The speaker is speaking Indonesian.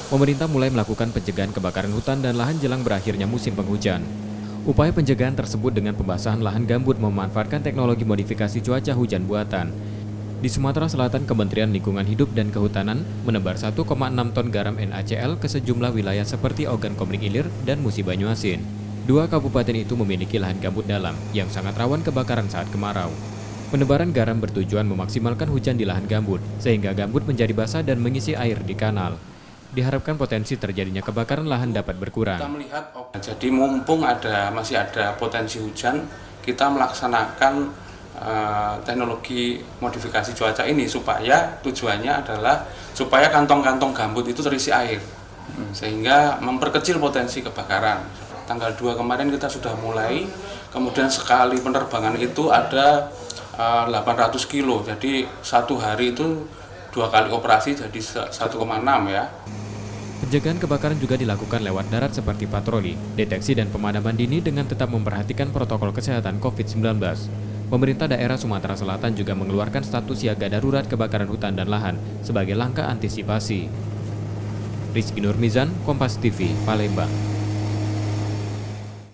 pemerintah mulai melakukan pencegahan kebakaran hutan dan lahan jelang berakhirnya musim penghujan. Upaya pencegahan tersebut dengan pembasahan lahan gambut memanfaatkan teknologi modifikasi cuaca hujan buatan. Di Sumatera Selatan, Kementerian Lingkungan Hidup dan Kehutanan menebar 1,6 ton garam NaCl ke sejumlah wilayah seperti Ogan Komering Ilir dan Musi Banyuasin. Dua kabupaten itu memiliki lahan gambut dalam yang sangat rawan kebakaran saat kemarau. Penebaran garam bertujuan memaksimalkan hujan di lahan gambut, sehingga gambut menjadi basah dan mengisi air di kanal. Diharapkan potensi terjadinya kebakaran lahan dapat berkurang. Kita melihat, jadi mumpung masih ada potensi hujan, kita melaksanakan teknologi modifikasi cuaca ini supaya tujuannya adalah supaya kantong-kantong gambut itu terisi air sehingga memperkecil potensi kebakaran. Tanggal 2 kemarin kita sudah mulai, kemudian sekali penerbangan itu ada 800 kilo, jadi satu hari itu 2 kali operasi jadi 1,6 ya. Pencegahan kebakaran juga dilakukan lewat darat seperti patroli, deteksi dan pemadaman dini dengan tetap memperhatikan protokol kesehatan COVID-19. Pemerintah daerah Sumatera Selatan juga mengeluarkan status siaga darurat kebakaran hutan dan lahan sebagai langkah antisipasi. Rizky Nurmizan, Kompas TV, Palembang.